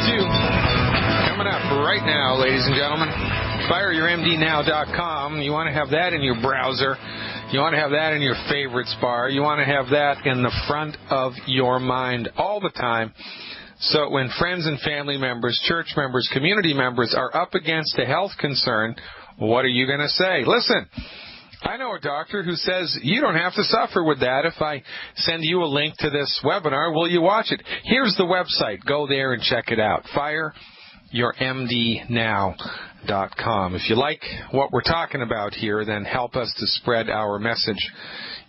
Coming up right now, ladies and gentlemen, FireYourMDNow.com. You want to have that in your browser. You want to have that in your favorites bar. You want to have that in the front of your mind all the time. So when friends and family members, church members, community members are up against a health concern, what are you going to say? Listen, I know a doctor who says you don't have to suffer with that. If I send you a link to this webinar, will you watch it? Here's the website. Go there and check it out. FireYourMDNow.com. If you like what we're talking about here, then help us to spread our message.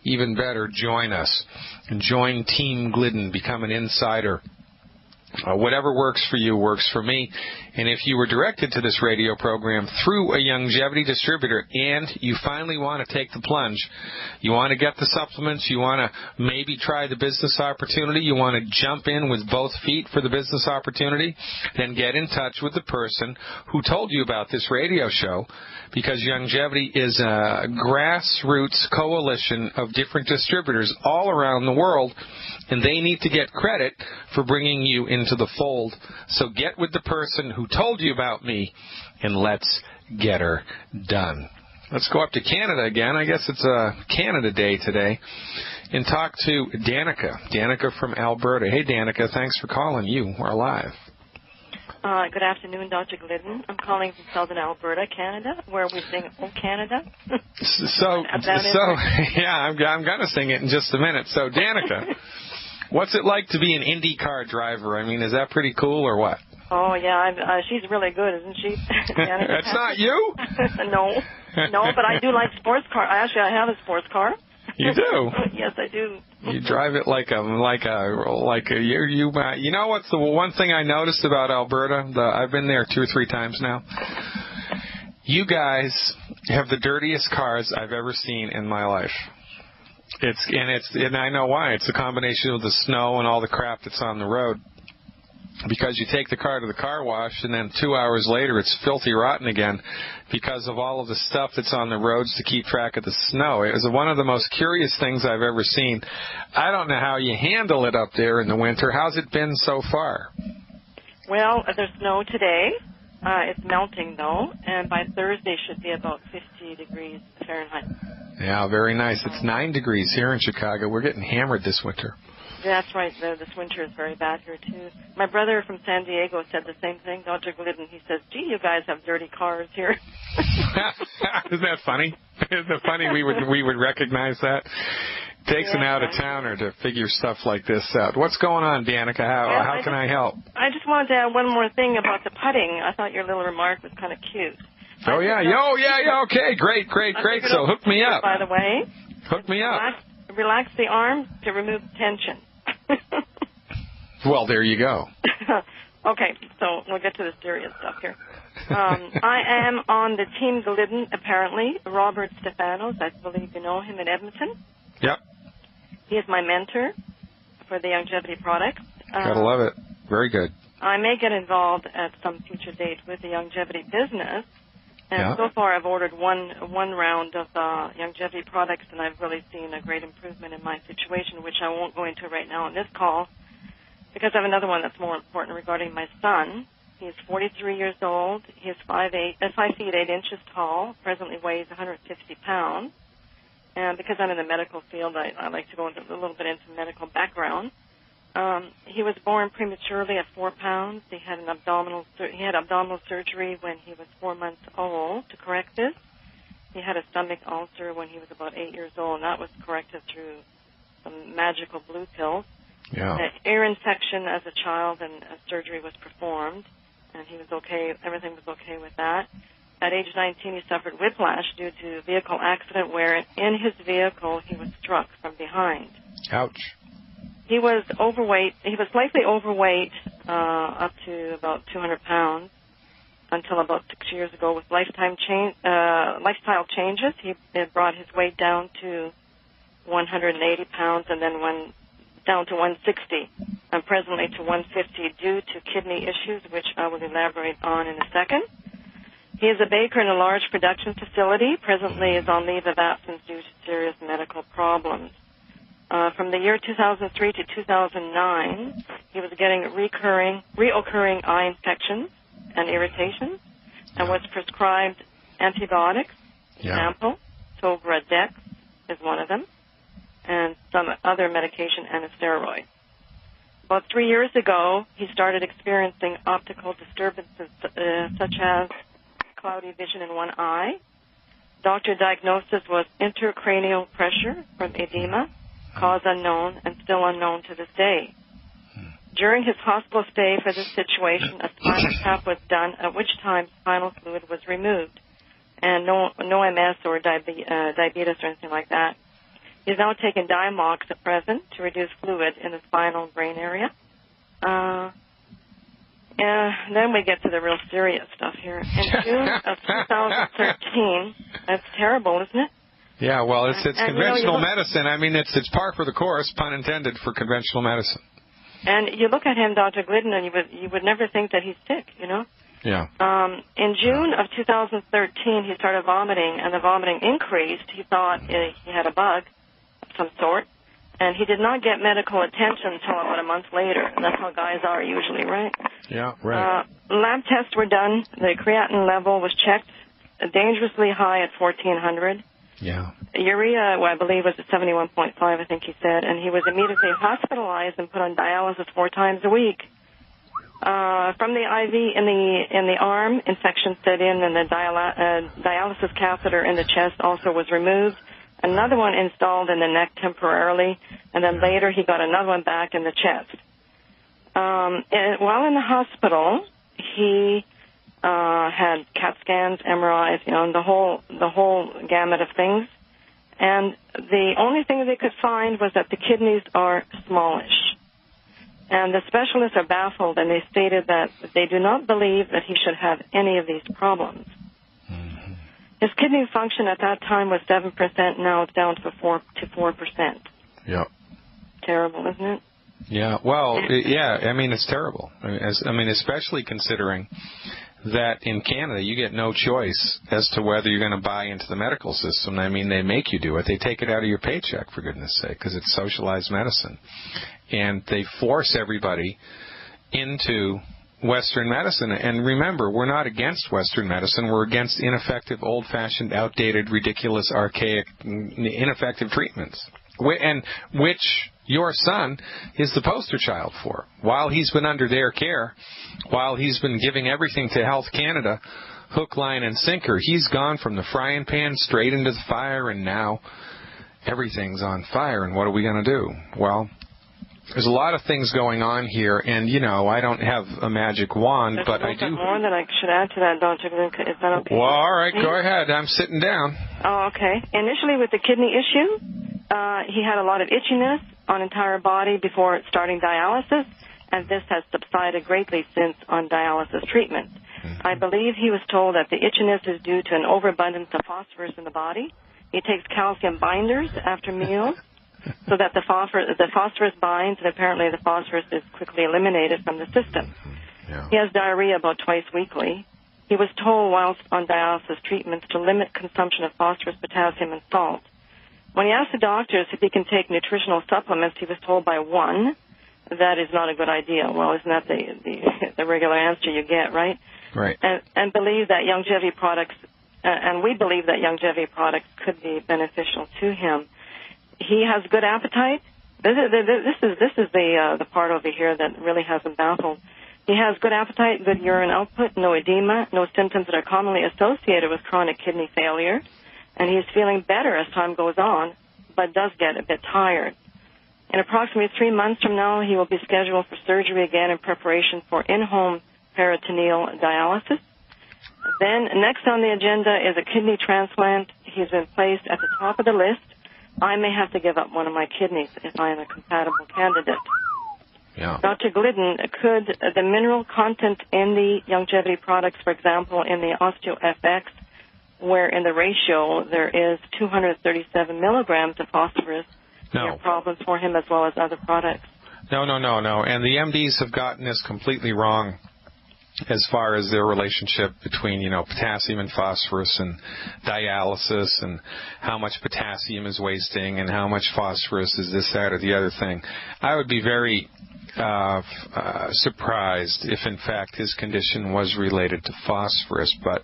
Even better, join us. Join Team Glidden. Become an insider. Whatever works for you works for me. And if you were directed to this radio program through a longevity distributor and you finally want to take the plunge, you want to get the supplements, you want to maybe try the business opportunity, you want to jump in with both feet for the business opportunity, then get in touch with the person who told you about this radio show, because longevity is a grassroots coalition of different distributors all around the world, and they need to get credit for bringing you into the fold. So get with the person who told you about me, and let's get her done. Let's go up to Canada again. I guess it's Canada Day today. And talk to Danica. Danica from Alberta. Hey, Danica, thanks for calling. You are live. Good afternoon, Dr. Glidden. I'm calling from Southern Alberta, Canada, where we sing "Oh Canada." Yeah, I'm going to sing it in just a minute. So, Danica, what's it like to be an IndyCar driver? I mean, is that pretty cool or what? Oh, yeah, she's really good, isn't she? That's not you? No, but I do like sports car. Actually, I have a sports car. You do? Yes, I do. You drive it like a you know what's the one thing I noticed about Alberta? I've been there 2 or 3 times now. You guys have the dirtiest cars I've ever seen in my life. And I know why. It's a combination of the snow and all the crap that's on the road. Because you take the car to the car wash, and then 2 hours later it's filthy rotten again because of all of the stuff that's on the roads to keep track of the snow. It was one of the most curious things I've ever seen. I don't know how you handle it up there in the winter. How's it been so far? Well, there's snow today. It's melting, though, and by Thursday should be about 50 degrees Fahrenheit. Yeah, very nice. It's 9 degrees here in Chicago. We're getting hammered this winter. That's right. This winter is very bad here, too. My brother from San Diego said the same thing, Dr. Glidden. He says, gee, you guys have dirty cars here. Isn't that funny? Isn't it funny we would recognize that? Takes an out-of-towner to figure stuff like this out. What's going on, Danica? How can I help? I just wanted to add one more thing about the putting. I thought your little remark was kind of cute. Oh, yeah. Okay, great. So hook me up. By the way. Hook me up. Relax the arm to remove tension. Well, there you go. Okay, so we'll get to the serious stuff here. I am on the Team Glidden, apparently. Robert Stefanos, I believe you know him in Edmonton. Yep. He is my mentor for the longevity product. Gotta love it. Very good. I may get involved at some future date with the longevity business. And so far I've ordered one round of longevity products, and I've really seen a great improvement in my situation, which I won't go into right now on this call, because I have another one that's more important regarding my son. He's 43 years old. He is 5 feet 8 inches tall, presently weighs 150 pounds. And because I'm in the medical field, I like to go into a little bit into medical background. He was born prematurely at 4 pounds. He had abdominal surgery when he was 4 months old to correct this. He had a stomach ulcer when he was about 8 years old, and that was corrected through some magical blue pills. Yeah. Ear infection as a child, and a surgery was performed, and he was okay. Everything was okay with that. At age 19, he suffered whiplash due to a vehicle accident where in his vehicle he was struck from behind. Ouch. He was overweight. He was slightly overweight up to about 200 pounds until about 6 years ago. With lifestyle changes, he brought his weight down to 180 pounds and then went down to 160 and presently to 150 due to kidney issues, which I will elaborate on in a second. He is a baker in a large production facility. Presently is on leave of absence due to serious medical problems. From the year 2003 to 2009, he was getting reoccurring eye infections and irritations, and was prescribed antibiotics. Example, Tobradex is one of them, and some other medication and a steroid. About 3 years ago, he started experiencing optical disturbances such as cloudy vision in one eye. Doctor diagnosis was intracranial pressure from edema, cause unknown, and still unknown to this day. During his hospital stay for this situation, a spinal tap was done, at which time spinal fluid was removed, and no MS or diabetes or anything like that. He's now taking Diamox at present to reduce fluid in the spinal brain area. And then we get to the real serious stuff here. In June of 2013, that's terrible, isn't it? Yeah, well, it's conventional medicine. I mean, it's par for the course, pun intended, for conventional medicine. And you look at him, Dr. Glidden, and you would never think that he's sick, you know? Yeah. In June of 2013, he started vomiting, and the vomiting increased. He thought he had a bug of some sort, and he did not get medical attention until about a month later. And that's how guys are usually, right? Yeah, right. Lab tests were done. The creatinine level was checked dangerously high at 1,400. Yeah. Urea, I believe, was at 71.5, I think he said, and he was immediately hospitalized and put on dialysis 4 times a week. From the IV in the arm, infection set in, and the dialysis catheter in the chest also was removed. Another one installed in the neck temporarily, and then later he got another one back in the chest. While in the hospital, he had CAT scans, MRIs, the whole gamut of things. And the only thing they could find was that the kidneys are smallish. And the specialists are baffled, and they stated that they do not believe that he should have any of these problems. Mm-hmm. His kidney function at that time was 7%. Now it's down to 4%. Yeah. Terrible, isn't it? Yeah. Well, I mean, it's terrible. I mean, especially considering that in Canada you get no choice as to whether you're going to buy into the medical system. I mean, they make you do it. They take it out of your paycheck, for goodness sake, because it's socialized medicine. And they force everybody into Western medicine. And remember, we're not against Western medicine. We're against ineffective, old-fashioned, outdated, ridiculous, archaic, ineffective treatments, and which your son is the poster child for. While he's been under their care, while he's been giving everything to Health Canada, hook, line, and sinker, he's gone from the frying pan straight into the fire, and now everything's on fire. And what are we going to do? Well, there's a lot of things going on here, and, I don't have a magic wand, but I do. There's more that I should add to that, Dr. Glidden. Is that okay? Well, all right, go ahead. I'm sitting down. Oh, okay. Initially with the kidney issue, he had a lot of itchiness on entire body before starting dialysis, and this has subsided greatly since on dialysis treatment. Mm-hmm. I believe he was told that the itchiness is due to an overabundance of phosphorus in the body. He takes calcium binders after meals so that the phosphorus binds, and apparently the phosphorus is quickly eliminated from the system. Yeah. He has diarrhea about twice weekly. He was told whilst on dialysis treatments to limit consumption of phosphorus, potassium, and salt. When he asked the doctors if he can take nutritional supplements, he was told by one that is not a good idea. Well, isn't that the regular answer you get, right? Right. And believe that longevity products, and we believe that longevity products could be beneficial to him. He has good appetite. This is the part over here that really has him baffled. He has good appetite, good urine output, no edema, no symptoms that are commonly associated with chronic kidney failure. And he's feeling better as time goes on, but does get a bit tired. In approximately 3 months from now, he will be scheduled for surgery again in preparation for in-home peritoneal dialysis. Then next on the agenda is a kidney transplant. He's been placed at the top of the list. I may have to give up one of my kidneys if I am a compatible candidate. Yeah. Dr. Glidden, could the mineral content in the longevity products, for example, in the OsteoFX, where in the ratio there is 237 milligrams of phosphorus, there are problems for him as well as other products? No. And the MDs have gotten this completely wrong as far as their relationship between, potassium and phosphorus and dialysis and how much potassium is wasting and how much phosphorus is this, that, or the other thing. I would be very surprised if, in fact, his condition was related to phosphorus. But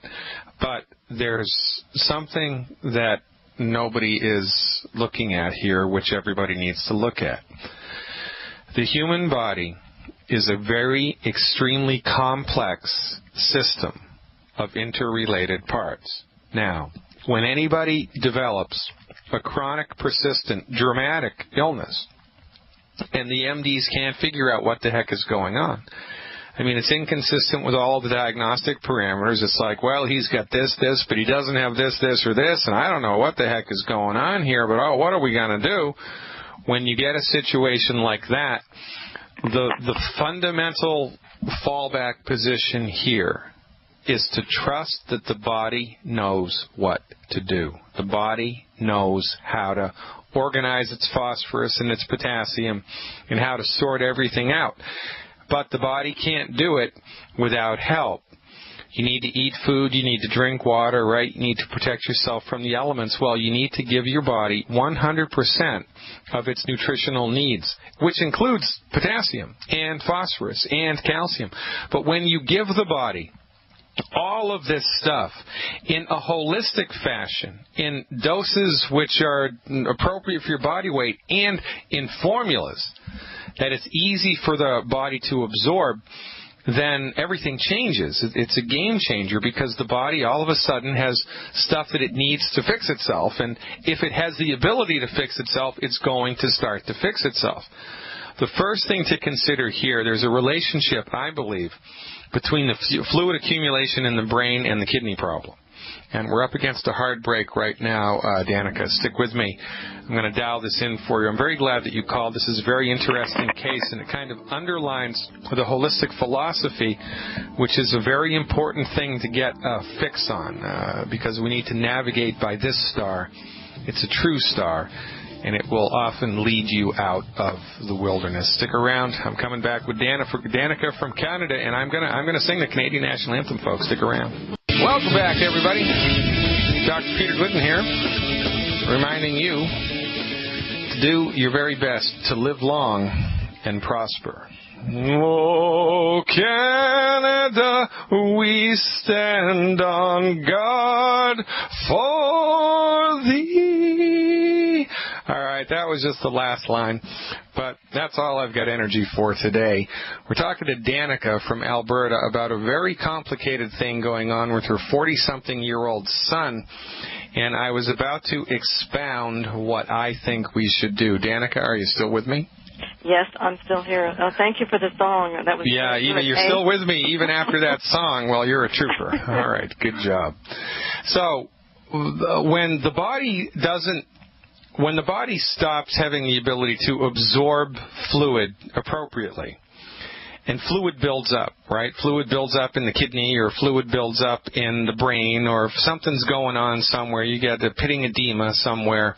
there's something that nobody is looking at here, which everybody needs to look at. The human body is a very extremely complex system of interrelated parts. Now, when anybody develops a chronic, persistent, dramatic illness, and the MDs can't figure out what the heck is going on, I mean, it's inconsistent with all the diagnostic parameters. It's like, well, he's got this, but he doesn't have this, or this, and I don't know what the heck is going on here, but what are we going to do? When you get a situation like that, the fundamental fallback position here is to trust that the body knows what to do. The body knows how to organize its phosphorus and its potassium and how to sort everything out. But the body can't do it without help. You need to eat food, you need to drink water, right? You need to protect yourself from the elements. Well, you need to give your body 100% of its nutritional needs, which includes potassium and phosphorus and calcium. But when you give the body all of this stuff in a holistic fashion, in doses which are appropriate for your body weight, and in formulas that it's easy for the body to absorb, then everything changes. It's a game changer, because the body all of a sudden has stuff that it needs to fix itself, and if it has the ability to fix itself, it's going to start to fix itself. The first thing to consider here, there's a relationship, I believe, between the fluid accumulation in the brain and the kidney problem. And we're up against a hard break right now, Danica. Stick with me. I'm going to dial this in for you. I'm very glad that you called. This is a very interesting case, and it kind of underlines the holistic philosophy, which is a very important thing to get a fix on, because we need to navigate by this star. It's a true star, and it will often lead you out of the wilderness. Stick around. I'm coming back with Danica from Canada, and I'm gonna sing the Canadian National Anthem, folks. Stick around. Welcome back, everybody. Dr. Peter Glidden here, reminding you to do your very best to live long and prosper. Oh, Canada, we stand on guard for thee. All right, that was just the last line, but that's all I've got energy for today. We're talking to Danica from Alberta about a very complicated thing going on with her 40-something-year-old son, and I was about to expound what I think we should do. Danica, are you still with me? Yes, I'm still here. Thank you for the song. That was you're still with me even after that song. Well, you're a trooper. All right, good job. So when the body stops having the ability to absorb fluid appropriately, and fluid builds up, right? Fluid builds up in the kidney, or fluid builds up in the brain, or if something's going on somewhere, you get a pitting edema somewhere,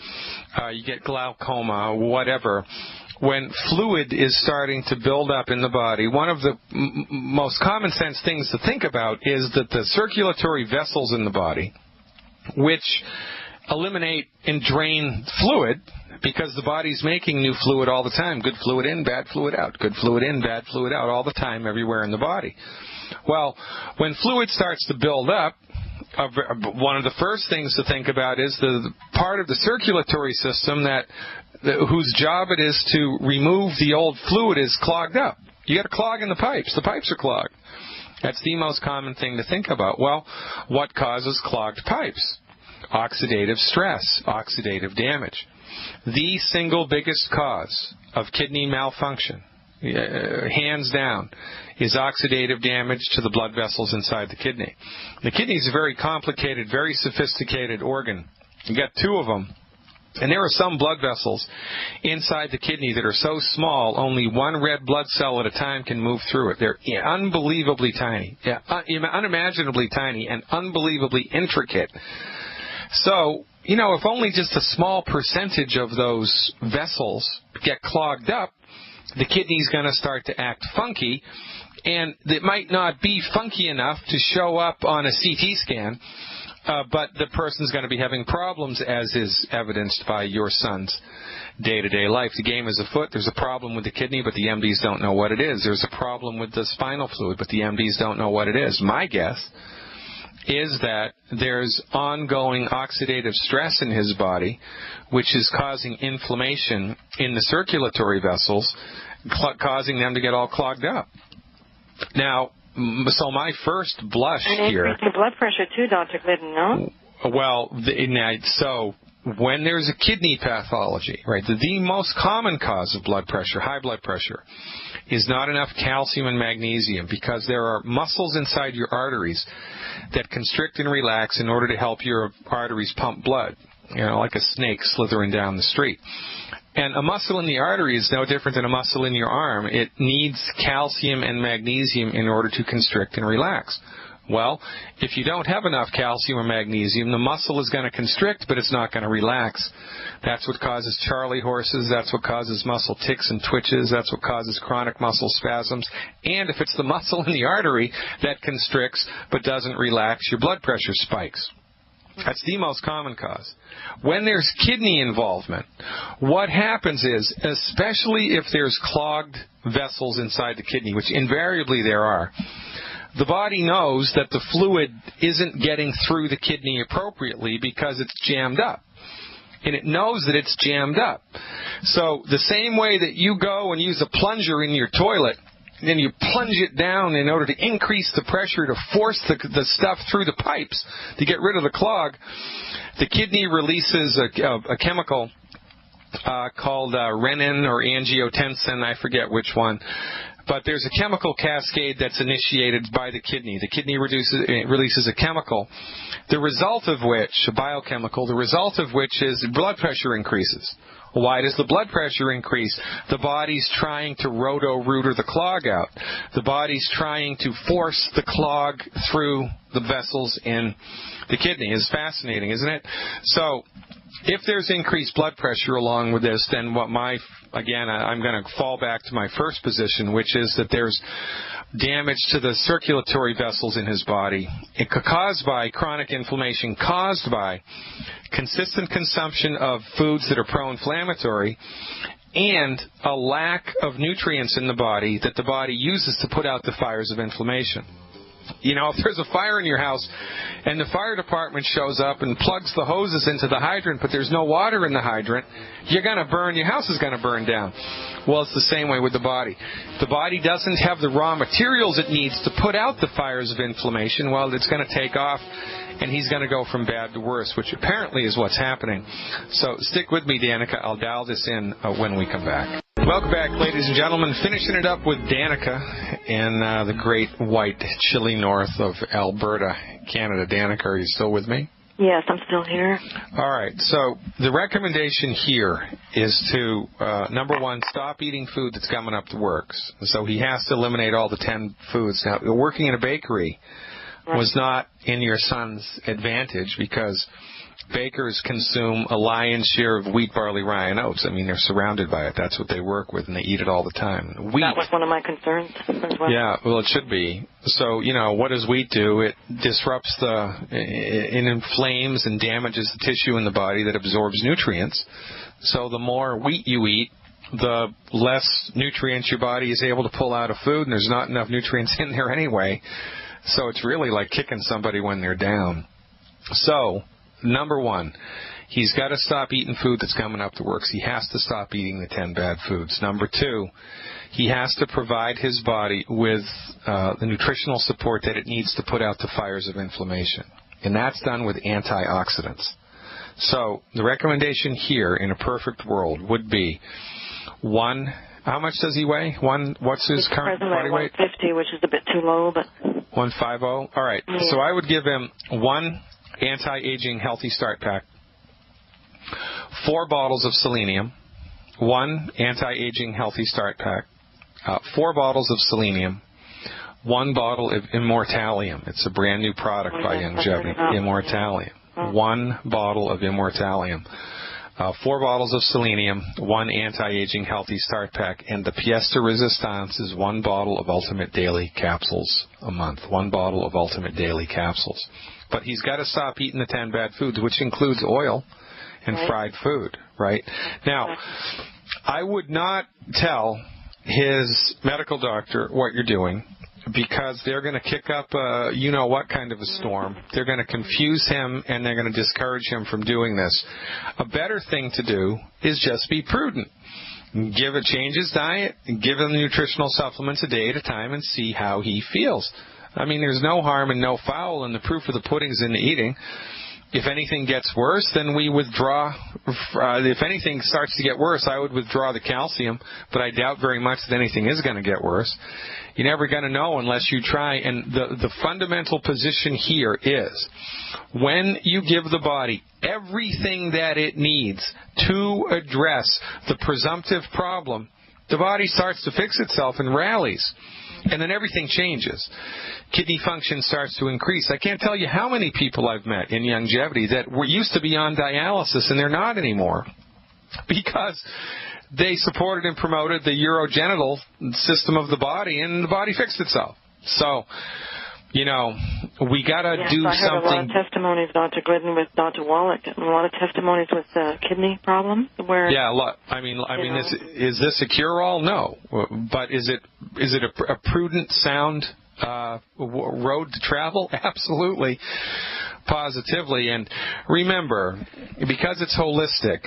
you get glaucoma, whatever. When fluid is starting to build up in the body, one of the most common sense things to think about is that the circulatory vessels in the body, which eliminate and drain fluid, because the body's making new fluid all the time. Good fluid in, bad fluid out. Good fluid in, bad fluid out, all the time, everywhere in the body. Well, when fluid starts to build up, one of the first things to think about is the part of the circulatory system whose job it is to remove the old fluid is clogged up. You got a clog in the pipes. The pipes are clogged. That's the most common thing to think about. Well, what causes clogged pipes? Oxidative stress, oxidative damage. The single biggest cause of kidney malfunction, hands down, is oxidative damage to the blood vessels inside the kidney. The kidney is a very complicated, very sophisticated organ. You got two of them. And there are some blood vessels inside the kidney that are so small, only one red blood cell at a time can move through it. They're unbelievably tiny, unimaginably tiny, and unbelievably intricate. So, if only just a small percentage of those vessels get clogged up, the kidney's going to start to act funky, and it might not be funky enough to show up on a CT scan, but the person's going to be having problems, as is evidenced by your son's day-to-day life. The game is afoot. There's a problem with the kidney, but the MDs don't know what it is. There's a problem with the spinal fluid, but the MDs don't know what it is. My guess is that there's ongoing oxidative stress in his body, which is causing inflammation in the circulatory vessels, causing them to get all clogged up. Now, so my first blush here... And increasing blood pressure too, Dr. Glidden, no? Well, so when there's a kidney pathology, right, the most common cause of blood pressure, high blood pressure, is not enough calcium and magnesium, because there are muscles inside your arteries that constrict and relax in order to help your arteries pump blood, like a snake slithering down the street. And a muscle in the artery is no different than a muscle in your arm. It needs calcium and magnesium in order to constrict and relax. Well, if you don't have enough calcium or magnesium, the muscle is going to constrict, but it's not going to relax. That's what causes Charlie horses. That's what causes muscle tics and twitches. That's what causes chronic muscle spasms. And if it's the muscle in the artery that constricts but doesn't relax, your blood pressure spikes. That's the most common cause. When there's kidney involvement, what happens is, especially if there's clogged vessels inside the kidney, which invariably there are, the body knows that the fluid isn't getting through the kidney appropriately because it's jammed up. And it knows that it's jammed up. So the same way that you go and use a plunger in your toilet, and then you plunge it down in order to increase the pressure to force the stuff through the pipes to get rid of the clog, the kidney releases a chemical called renin or angiotensin, I forget which one. But there's a chemical cascade that's initiated by the kidney. The kidney releases a chemical, the result of which, a biochemical, the result of which is blood pressure increases. Why does the blood pressure increase? The body's trying to roto-rooter the clog out. The body's trying to force the clog through the vessels in the kidney. It's fascinating, isn't it? So if there's increased blood pressure along with this, then I'm going to fall back to my first position, which is that there's damage to the circulatory vessels in his body. It could caused by chronic inflammation, caused by consistent consumption of foods that are pro-inflammatory, and a lack of nutrients in the body that the body uses to put out the fires of inflammation. If there's a fire in your house and the fire department shows up and plugs the hoses into the hydrant, but there's no water in the hydrant, your house is going to burn down. Well, it's the same way with the body. The body doesn't have the raw materials it needs to put out the fires of inflammation. Well, it's going to take off, and he's going to go from bad to worse, which apparently is what's happening. So stick with me, Danica. I'll dial this in when we come back. Welcome back, ladies and gentlemen. Finishing it up with Danica in the great white chilly north of Alberta, Canada. Danica, are you still with me? Yes, I'm still here. All right. So the recommendation here is to, number one, stop eating food that's coming up the works. So he has to eliminate all the 10 foods. Now, working in a bakery was not in your son's advantage because bakers consume a lion's share of wheat, barley, rye, and oats. I mean, they're surrounded by it. That's what they work with, and they eat it all the time. Wheat. That was one of my concerns as well. Yeah, well, it should be. So, what does wheat do? It disrupts it inflames and damages the tissue in the body that absorbs nutrients. So the more wheat you eat, the less nutrients your body is able to pull out of food, and there's not enough nutrients in there anyway. So it's really like kicking somebody when they're down. So, number one, he's got to stop eating food that's coming up the works. He has to stop eating the 10 bad foods. Number two, he has to provide his body with the nutritional support that it needs to put out the fires of inflammation. And that's done with antioxidants. So the recommendation here in a perfect world would be, one, how much does he weigh? What's his current body weight? 150, which is a bit too low, but 150. All right. Yeah. So I would give him 1 anti-aging healthy start pack, 4 bottles of selenium, 1 anti-aging healthy start pack, 4 bottles of selenium, 1 bottle of Immortalium. It's a brand new product by Youngevity. Immortalium. 1 bottle of Immortalium. 4 bottles of selenium, 1 anti-aging healthy start pack, and the pièce de résistance is 1 bottle of Ultimate Daily Capsules a month. 1 bottle of Ultimate Daily Capsules. But he's got to stop eating the 10 bad foods, which includes oil and fried food, right? Now, I would not tell his medical doctor what you're doing, because they're going to kick up a you-know-what kind of a storm. They're going to confuse him, and they're going to discourage him from doing this. A better thing to do is just be prudent. Change his diet, give him nutritional supplements a day at a time, and see how he feels. I mean, there's no harm and no foul, and the proof of the pudding's in the eating. If anything gets worse, then we withdraw. If anything starts to get worse, I would withdraw the calcium, but I doubt very much that anything is going to get worse. You're never going to know unless you try. And the fundamental position here is when you give the body everything that it needs to address the presumptive problem, the body starts to fix itself and rallies. And then everything changes. Kidney function starts to increase. I can't tell you how many people I've met in longevity that used to be on dialysis and they're not anymore because they supported and promoted the urogenital system of the body, and the body fixed itself. So, we got to do something. I heard a lot of testimonies, Dr. Glidden, with Dr. Wallach, a lot of testimonies with kidney problems. Where a lot. I mean, is this a cure-all? No, but is it a prudent, sound road to travel? Absolutely, positively. And remember, because it's holistic,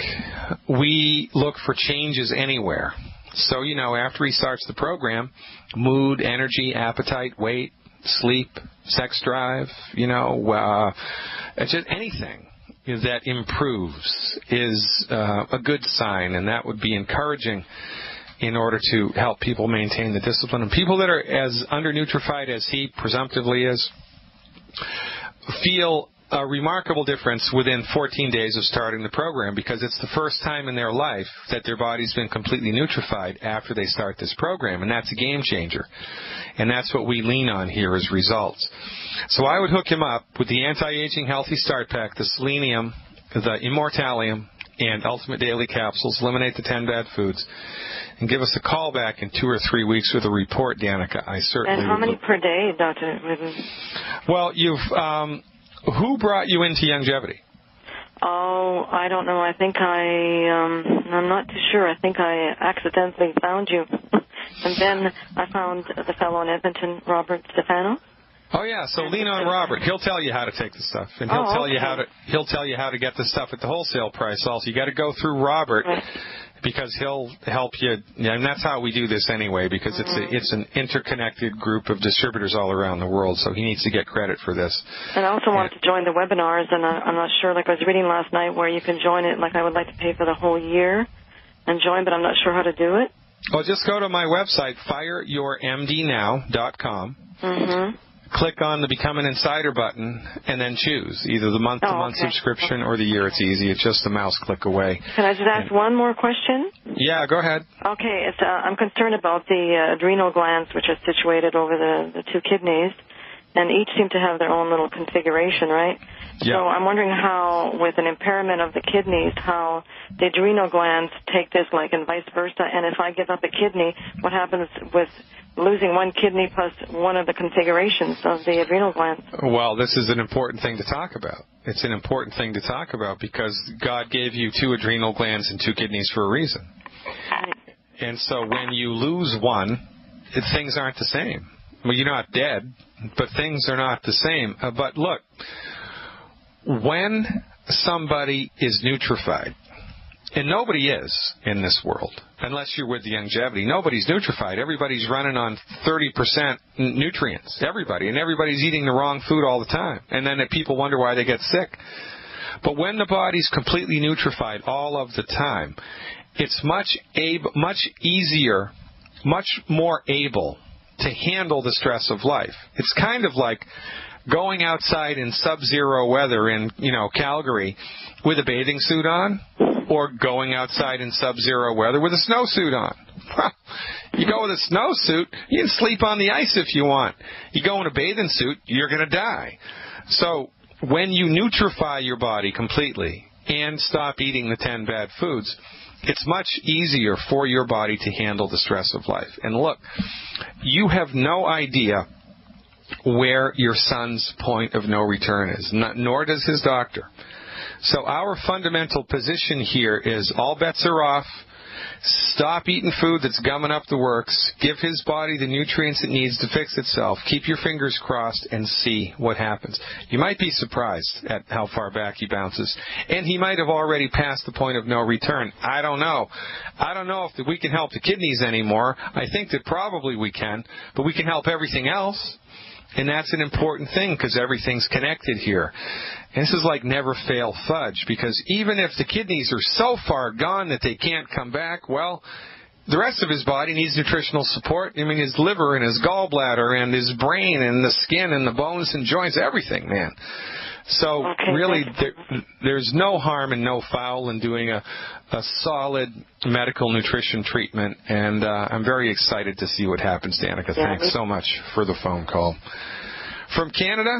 we look for changes anywhere. So, after he starts the program, mood, energy, appetite, weight, sleep, sex drive, just anything that improves is a good sign, and that would be encouraging in order to help people maintain the discipline. And people that are as undernutrified as he presumptively is feel a remarkable difference within 14 days of starting the program, because it's the first time in their life that their body's been completely nutrified after they start this program, and that's a game changer. And that's what we lean on here as results. So I would hook him up with the anti-aging healthy start pack, the selenium, the immortalium, and Ultimate Daily Capsules. Eliminate the 10 bad foods. And give us a call back in 2 or 3 weeks with a report, Danica. I certainly. And how many per day, Dr. Glidden? Well, who brought you into longevity? Oh, I don't know. I think I'm not too sure. I think I accidentally found you. And then I found the fellow in Edmonton, Robert Stefano. Oh yeah, so lean on Robert. He'll tell you how to take the stuff, and he'll tell you how to get the stuff at the wholesale price. Also, you got to go through Robert. Right. Because he'll help you, and that's how we do this anyway, because it's an interconnected group of distributors all around the world, so he needs to get credit for this. And I also wanted to join the webinars, and I'm not sure, I was reading last night where you can join it, I would like to pay for the whole year and join, but I'm not sure how to do it. Well, just go to my website, fireyourmdnow.com. Mm-hmm. Click on the Become an Insider button, and then choose either the month-to-month subscription or the year. It's easy. It's just a mouse click away. Can I just ask one more question? Yeah, go ahead. Okay. I'm concerned about the adrenal glands, which are situated over the 2 kidneys, and each seem to have their own little configuration, right? Yeah. So I'm wondering how, with an impairment of the kidneys, how the adrenal glands take this, and vice versa. And if I give up a kidney, what happens with losing one kidney plus one of the configurations of the adrenal glands? Well, this is an important thing to talk about. It's an important thing to talk about because God gave you 2 adrenal glands and 2 kidneys for a reason. Right. And so when you lose one, things aren't the same. Well, you're not dead, but things are not the same. But look, when somebody is nutrified, and nobody is in this world, unless you're with the longevity, nobody's nutrified. Everybody's running on 30% nutrients, everybody, and everybody's eating the wrong food all the time. And then people wonder why they get sick. But when the body's completely nutrified all of the time, it's much easier, much more able to handle the stress of life. It's kind of like going outside in sub-zero weather in, Calgary with a bathing suit on, or going outside in sub-zero weather with a snowsuit on. You go with a snowsuit, you can sleep on the ice if you want. You go in a bathing suit, you're going to die. So when you nutrify your body completely, and stop eating the 10 bad foods, it's much easier for your body to handle the stress of life. And look, you have no idea where your son's point of no return is, nor does his doctor. So our fundamental position here is all bets are off. Stop eating food that's gumming up the works. Give his body the nutrients it needs to fix itself. Keep your fingers crossed and see what happens. You might be surprised at how far back he bounces. And he might have already passed the point of no return. I don't know. I don't know if we can help the kidneys anymore. I think that probably we can. But we can help everything else. And that's an important thing because everything's connected here. And this is like never fail fudge, because even if the kidneys are so far gone that they can't come back, well, the rest of his body needs nutritional support. I mean, his liver and his gallbladder and his brain and the skin and the bones and joints, everything, man. So really, there's no harm and no foul in doing a solid medical nutrition treatment, and I'm very excited to see what happens, Danica. Thanks so much for the phone call. From Canada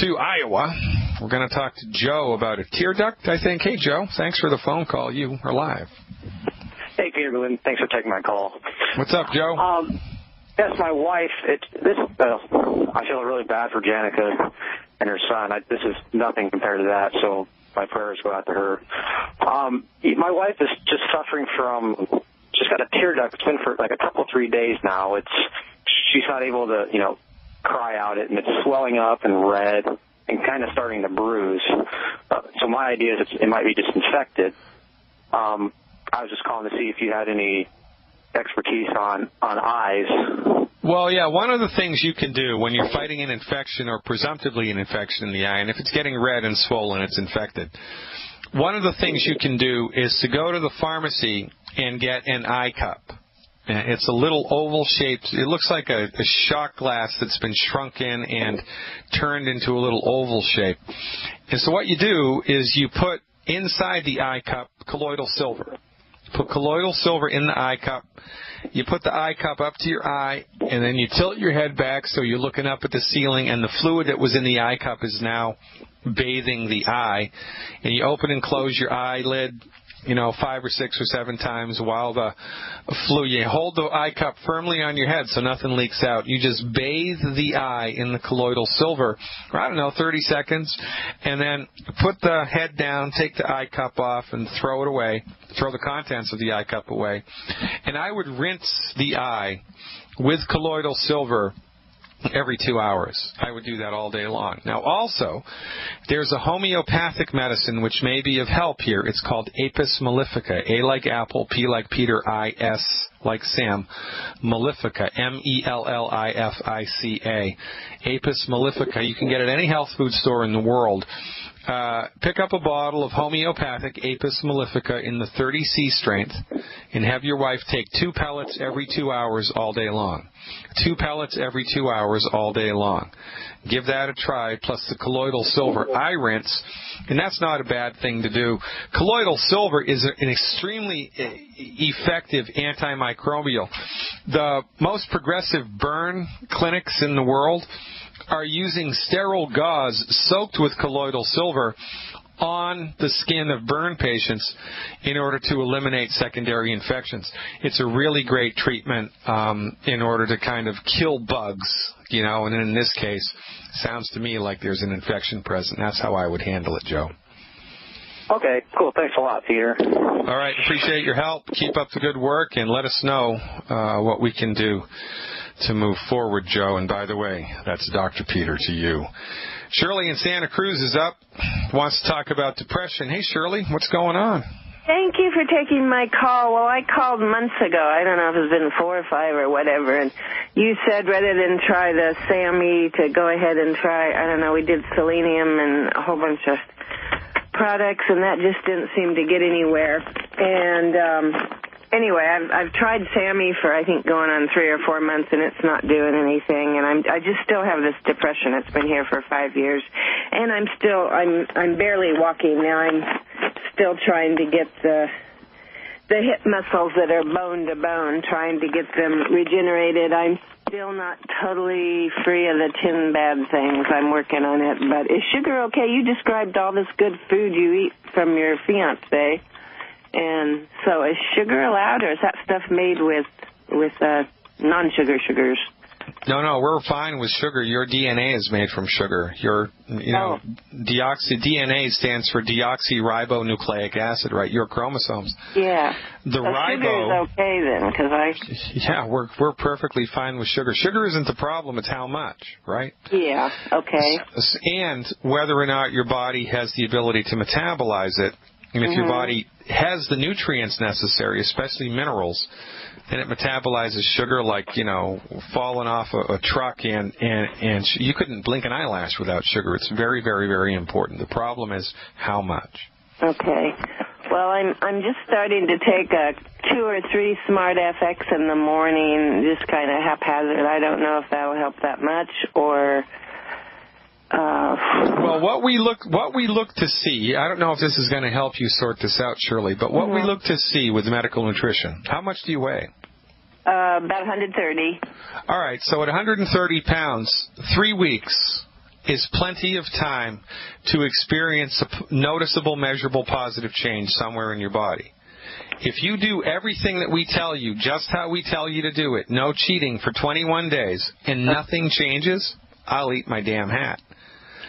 to Iowa, we're going to talk to Joe about a tear duct, I think. Hey, Joe, thanks for the phone call. You are live. Hey, Peter, Glidden. Thanks for taking my call. What's up, Joe? Yes, my wife. I feel really bad for Janica and her son. This is nothing compared to that, so my prayers go out to her. My wife is just suffering from, she's got a tear duct. It's been for like a couple, 3 days now. She's not able to, cry out it, and it's swelling up and red and kind of starting to bruise. So my idea is it might be just infected. I was just calling to see if you had any expertise on eyes. Well, yeah, one of the things you can do when you're fighting an infection or presumptively an infection in the eye, and if it's getting red and swollen, it's infected, one of the things you can do is to go to the pharmacy and get an eye cup. It's a little oval shaped, it looks like a shot glass that's been shrunk in and turned into a little oval shape. And so what you do is you put inside the eye cup colloidal silver. Put colloidal silver in the eye cup. You put the eye cup up to your eye, and then you tilt your head back so you're looking up at the ceiling, and the fluid that was in the eye cup is now bathing the eye. And you open and close your eyelid, 5 or 6 or 7 times while the fluid, you hold the eye cup firmly on your head so nothing leaks out. You just bathe the eye in the colloidal silver for, 30 seconds, and then put the head down, take the eye cup off, and throw it away, throw the contents of the eye cup away. And I would rinse the eye with colloidal silver every 2 hours. I would do that all day long. Now, also, there's a homeopathic medicine which may be of help here. It's called Apis mellifica. A like apple, P like Peter, I-S like Sam. Mellifica, M-E-L-L-I-F-I-C-A. Apis mellifica. You can get it at any health food store in the world. Pick up a bottle of homeopathic Apis mellifica in the 30C strength and have your wife take 2 pellets every 2 hours all day long. 2 pellets every 2 hours all day long. Give that a try, plus the colloidal silver eye rinse, and that's not a bad thing to do. Colloidal silver is an extremely effective antimicrobial. The most progressive burn clinics in the world are using sterile gauze soaked with colloidal silver on the skin of burn patients in order to eliminate secondary infections. It's a really great treatment in order to kind of kill bugs, and in this case, sounds to me like there's an infection present. That's how I would handle it, Joe. Okay, cool. Thanks a lot, Peter. All right, appreciate your help. Keep up the good work, and let us know what we can do to move forward, Joe. And by the way, that's Dr. Peter to you. Shirley in Santa Cruz is up, wants to talk about depression. Hey, Shirley, what's going on? Thank you for taking my call. Well, I called months ago. I don't know if it's been 4 or 5 or whatever, and you said rather than try the SAMe to go ahead and try, we did selenium and a whole bunch of products, and that just didn't seem to get anywhere. And anyway, I've tried SAMe for, I think, going on 3 or 4 months, and it's not doing anything. And I just still have this depression. It's been here for 5 years, and I'm barely walking now. I'm still trying to get the hip muscles that are bone to bone, trying to get them regenerated. I'm still not totally free of the 10 bad things. I'm working on it. But is sugar okay? You described all this good food you eat from your fiancé. And so is sugar allowed, or is that stuff made with non-sugar sugars? No, we're fine with sugar. Your DNA is made from sugar. DNA stands for deoxyribonucleic acid, right? Your chromosomes. Yeah. The ribo. Sugar's okay then, Yeah, we're perfectly fine with sugar. Sugar isn't the problem; it's how much, right? Yeah. Okay. And whether or not your body has the ability to metabolize it, and if your body has the nutrients necessary, especially minerals, and it metabolizes sugar like, falling off a truck, and you couldn't blink an eyelash without sugar. It's very, very, very important. The problem is how much. Okay. Well, I'm just starting to take 2 or 3 Smart FX in the morning, just kind of haphazard. I don't know if that will help that much, or... Well, what we look to see, I don't know if this is going to help you sort this out, Shirley, but what we look to see with medical nutrition, how much do you weigh? About 130. All right, so at 130 pounds, 3 weeks is plenty of time to experience a noticeable, measurable, positive change somewhere in your body. If you do everything that we tell you, just how we tell you to do it, no cheating for 21 days, and nothing changes, I'll eat my damn hat.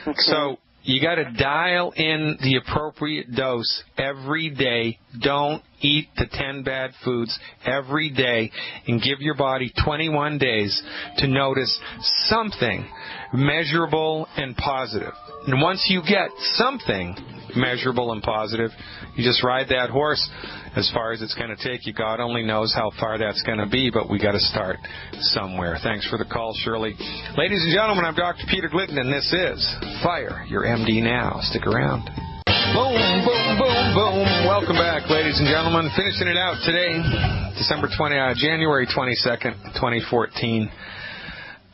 Okay. So you got to dial in the appropriate dose every day. Don't eat the 10 bad foods every day, and give your body 21 days to notice something measurable and positive. And once you get something measurable and positive, you just ride that horse as far as it's going to take you. God only knows how far that's going to be, but we got to start somewhere. Thanks for the call, Shirley. Ladies and gentlemen, I'm Dr. Peter Glidden, and this is Fire Your MD Now. Stick around. Boom, boom, boom, boom. Welcome back, ladies and gentlemen. Finishing it out today, January 22nd, 2014.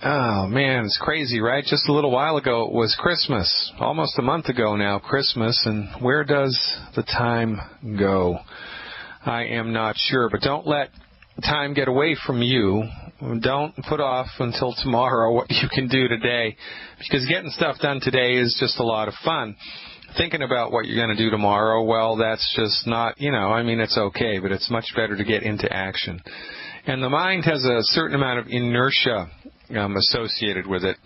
Oh, man, it's crazy, right? Just a little while ago, it was Christmas. Almost a month ago now, Christmas. And where does the time go? I am not sure. But don't let time get away from you. Don't put off until tomorrow what you can do today. Because getting stuff done today is just a lot of fun. Thinking about what you're going to do tomorrow, well, that's just not, it's okay. But it's much better to get into action. And the mind has a certain amount of inertia associated with it.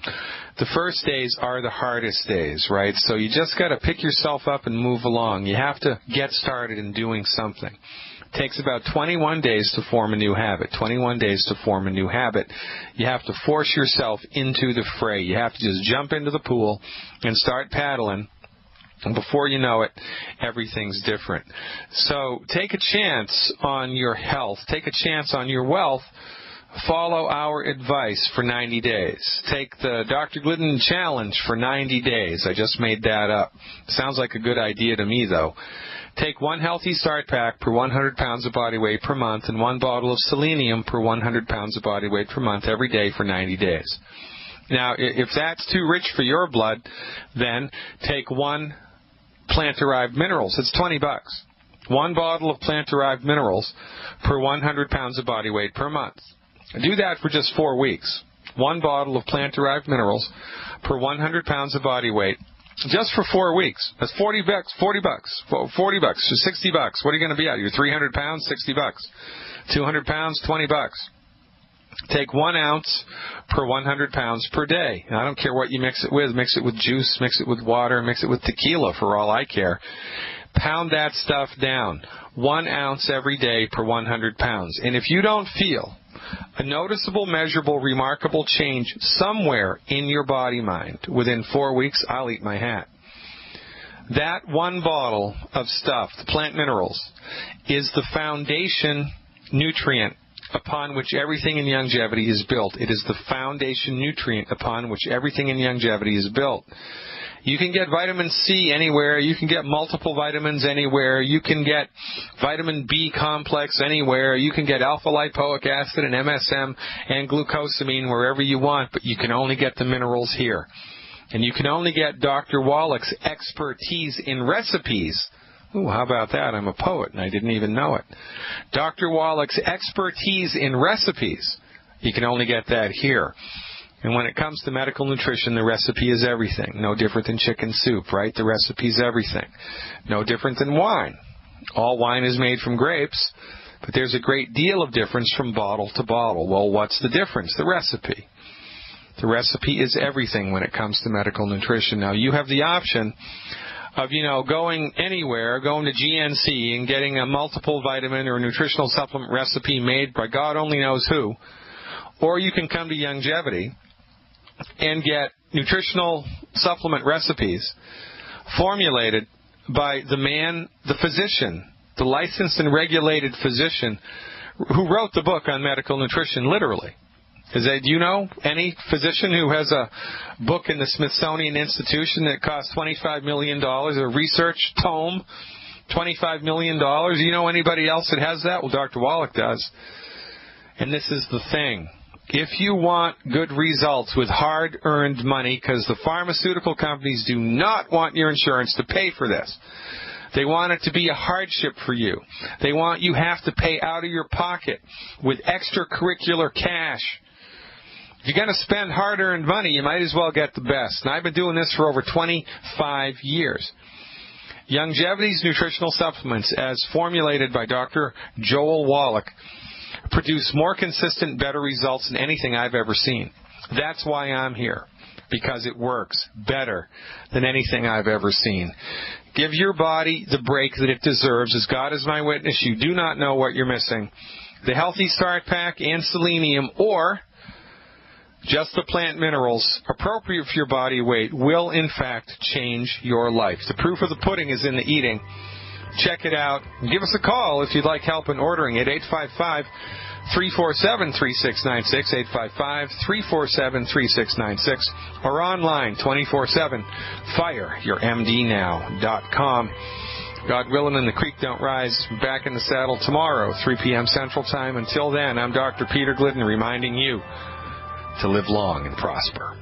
The first days are the hardest days, right? So you just got to pick yourself up and move along. You have to get started in doing something. It takes about 21 days to form a new habit. 21 days to form a new habit. You have to force yourself into the fray. You have to just jump into the pool and start paddling. And before you know it, everything's different. So take a chance on your health. Take a chance on your wealth. Follow our advice for 90 days. Take the Dr. Glidden Challenge for 90 days. I just made that up. Sounds like a good idea to me, though. Take 1 healthy start pack per 100 pounds of body weight per month and 1 bottle of selenium per 100 pounds of body weight per month every day for 90 days. Now, if that's too rich for your blood, then take 1 plant-derived minerals. It's $20. 1 bottle of plant-derived minerals per 100 pounds of body weight per month. Do that for just 4 weeks. 1 bottle of plant-derived minerals per 100 pounds of body weight, just for 4 weeks. That's $40. $40. $60. What are you going to be at? You're 300 pounds, $60. 200 pounds, $20. Take 1 ounce per 100 pounds per day. Now, I don't care what you mix it with. Mix it with juice, mix it with water, mix it with tequila for all I care. Pound that stuff down. 1 ounce every day per 100 pounds. And if you don't feel a noticeable, measurable, remarkable change somewhere in your body mind within 4 weeks, I'll eat my hat. That 1 bottle of stuff, the plant minerals, is the foundation nutrient upon which everything in longevity is built. It is the foundation nutrient upon which everything in longevity is built. You can get vitamin C anywhere. You can get multiple vitamins anywhere. You can get vitamin B complex anywhere. You can get alpha-lipoic acid and MSM and glucosamine wherever you want, but you can only get the minerals here. And you can only get Dr. Wallach's expertise in recipes. Ooh, how about that? I'm a poet, and I didn't even know it. Dr. Wallach's expertise in recipes You can only get that here. And when it comes to medical nutrition, the recipe is everything. No different than chicken soup, right? The recipe is everything. No different than wine. All wine is made from grapes, but there's a great deal of difference from bottle to bottle. Well, what's the difference? The recipe. The recipe is everything when it comes to medical nutrition. Now, you have the option of, going anywhere, going to GNC and getting a multiple vitamin or a nutritional supplement recipe made by God only knows who. Or you can come to Youngevity and get nutritional supplement recipes formulated by the physician, the licensed and regulated physician who wrote the book on medical nutrition, literally. Do you know any physician who has a book in the Smithsonian Institution that costs $25 million, a research tome, $25 million? Do you know anybody else that has that? Well, Dr. Wallach does. And this is the thing. If you want good results with hard-earned money, because the pharmaceutical companies do not want your insurance to pay for this. They want it to be a hardship for you. They want you have to pay out of your pocket with extracurricular cash. If you're going to spend hard-earned money, you might as well get the best. And I've been doing this for over 25 years. Youngevity's nutritional supplements, as formulated by Dr. Joel Wallach, produce more consistent, better results than anything I've ever seen. That's why I'm here, because it works better than anything I've ever seen. Give your body the break that it deserves. As God is my witness, you do not know what you're missing. The Healthy Start Pack and selenium, or just the plant minerals appropriate for your body weight, will in fact change your life. The proof of the pudding is in the eating. Check it out. Give us a call if you'd like help in ordering it. 855-347-3696, 855-347-3696, or online 24/7, fireyourmdnow.com. God willing and the creek don't rise, back in the saddle tomorrow, 3 p.m. Central Time. Until then, I'm Dr. Peter Glidden reminding you to live long and prosper.